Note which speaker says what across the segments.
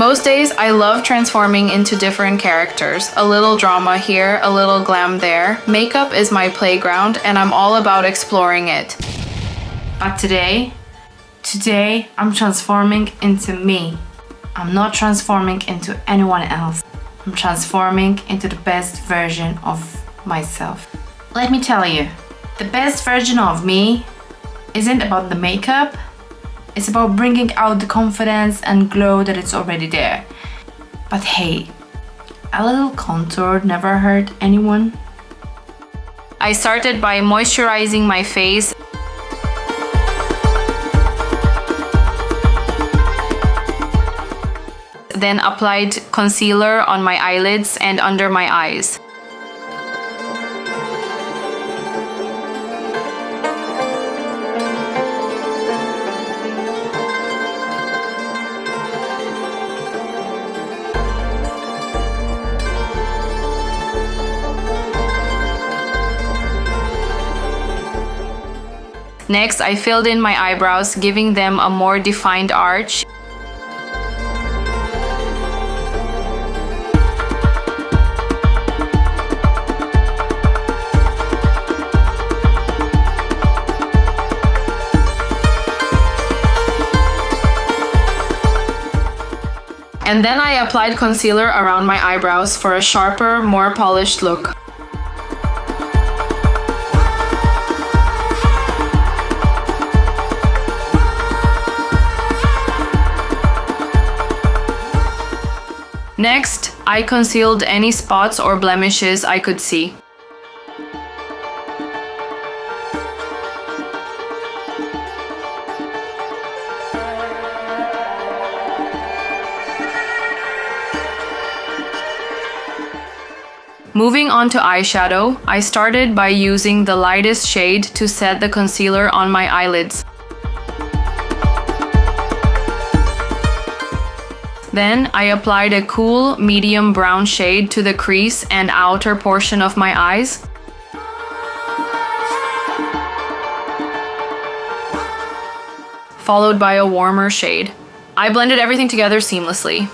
Speaker 1: Most days, I love transforming into different characters. A little drama here, a little glam there. Makeup is my playground, and I'm all about exploring it.
Speaker 2: But today I'm transforming into me. I'm not transforming into anyone else. I'm transforming into the best version of myself. Let me tell you, the best version of me isn't about the makeup. It's about bringing out the confidence and glow that it's already there. But hey, a little contour never hurt anyone.
Speaker 1: I started by moisturizing my face. Then applied concealer on my eyelids and under my eyes. Next, I filled in my eyebrows, giving them a more defined arch. And then I applied concealer around my eyebrows for a sharper, more polished look. Next, I concealed any spots or blemishes I could see. Moving on to eyeshadow, I started by using the lightest shade to set the concealer on my eyelids. Then I applied a cool medium brown shade to the crease and outer portion of my eyes. Followed by a warmer shade. I blended everything together seamlessly.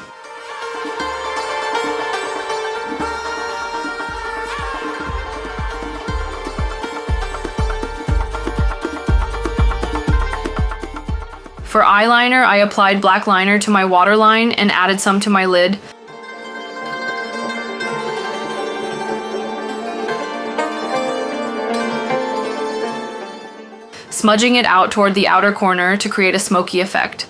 Speaker 1: For eyeliner, I applied black liner to my waterline and added some to my lid. Smudging it out toward the outer corner to create a smoky effect.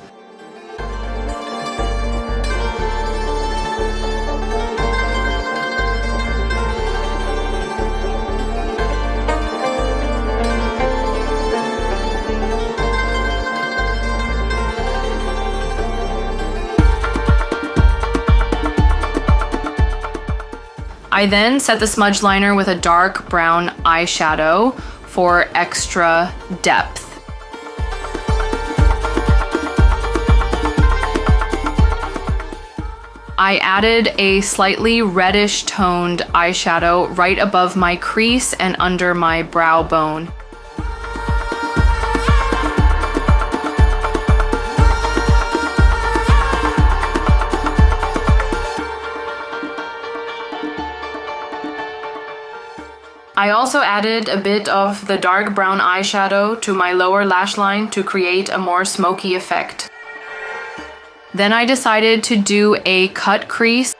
Speaker 1: I then set the smudge liner with a dark brown eyeshadow for extra depth. I added a slightly reddish toned eyeshadow right above my crease and under my brow bone. I also added a bit of the dark brown eyeshadow to my lower lash line to create a more smoky effect. Then I decided to do a cut crease.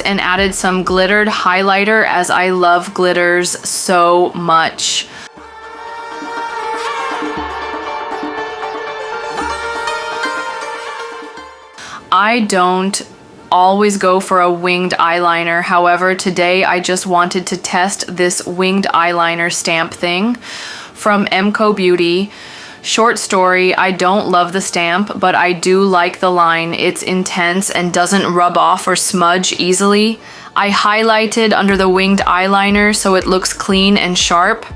Speaker 1: And added some glittered highlighter as I love glitters so much. I don't always go for a winged eyeliner. However, today I just wanted to test this winged eyeliner stamp thing from MCO Beauty. Short story, I don't love the stamp, but I do like the line. It's intense and doesn't rub off or smudge easily. I highlighted under the winged eyeliner so it looks clean and sharp.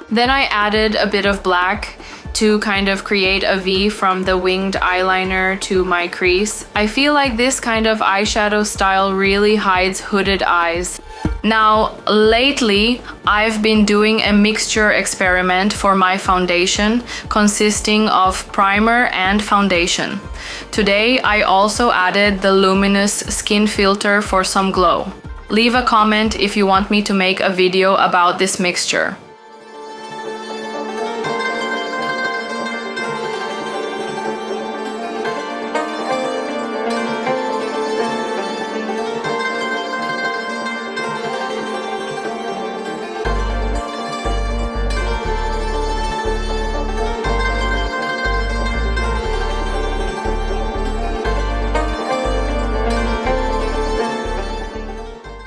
Speaker 1: Then I added a bit of black to kind of create a V from the winged eyeliner to my crease. I feel like this kind of eyeshadow style really hides hooded eyes. Now, lately, I've been doing a mixture experiment for my foundation, consisting of primer and foundation. Today, I also added the luminous skin filter for some glow. Leave a comment if you want me to make a video about this mixture.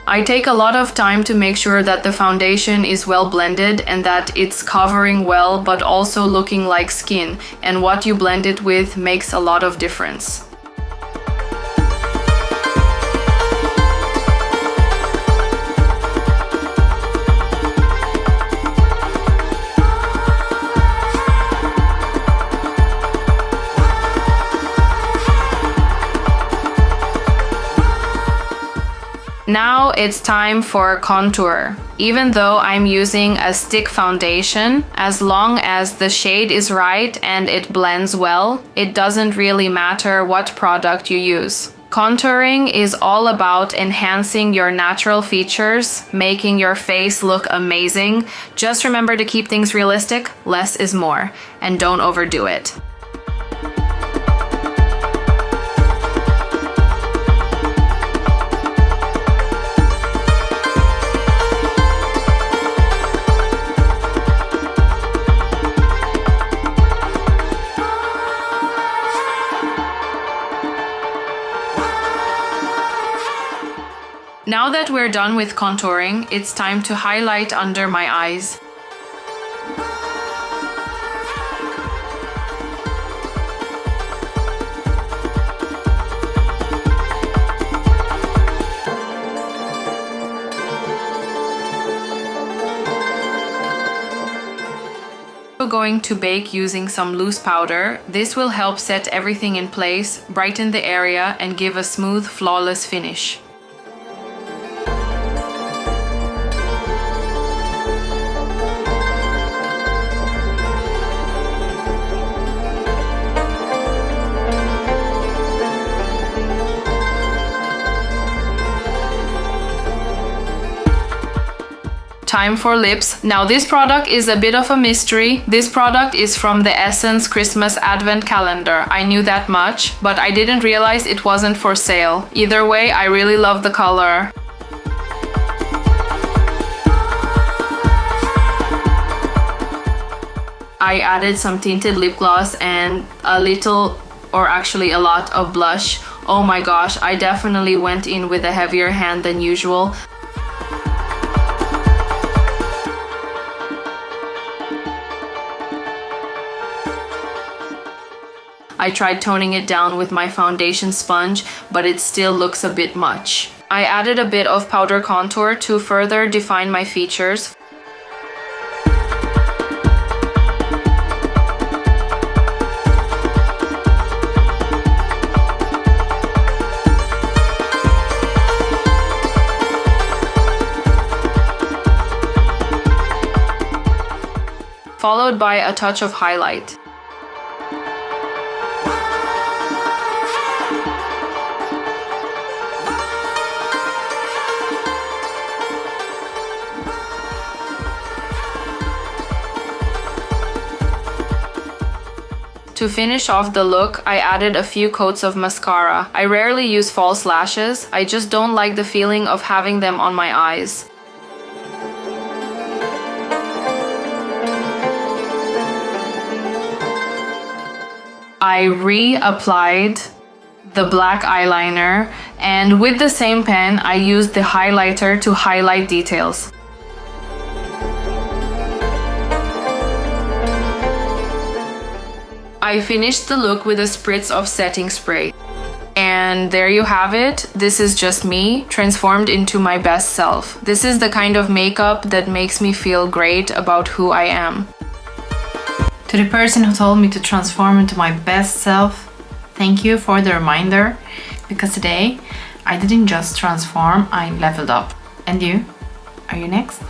Speaker 1: I take a lot of time to make sure that the foundation is well blended and that it's covering well but also looking like skin, and what you blend it with makes a lot of difference. Now it's time for contour. Even though I'm using a stick foundation, as long as the shade is right and it blends well, it doesn't really matter what product you use. Contouring is all about enhancing your natural features, making your face look amazing. Just remember to keep things realistic, less is more, and don't overdo it. Now that we're done with contouring, it's time to highlight under my eyes. We're going to bake using some loose powder. This will help set everything in place, brighten the area, and give a smooth, flawless finish. Time for lips. Now this product is a bit of a mystery. This product is from the Essence Christmas Advent Calendar. I knew that much, but I didn't realize it wasn't for sale. Either way, I really love the color. I added some tinted lip gloss and a little, or actually a lot of blush. Oh my gosh, I definitely went in with a heavier hand than usual. I tried toning it down with my foundation sponge, but it still looks a bit much. I added a bit of powder contour to further define my features. Followed by a touch of highlight. To finish off the look, I added a few coats of mascara. I rarely use false lashes, I just don't like the feeling of having them on my eyes. I reapplied the black eyeliner, and with the same pen, I used the highlighter to highlight details. I finished the look with a spritz of setting spray. And there you have it. This is just me, transformed into my best self. This is the kind of makeup that makes me feel great about who I am.
Speaker 2: To the person who told me to transform into my best self, thank you for the reminder, because today I didn't just transform, I leveled up. And you? Are you next?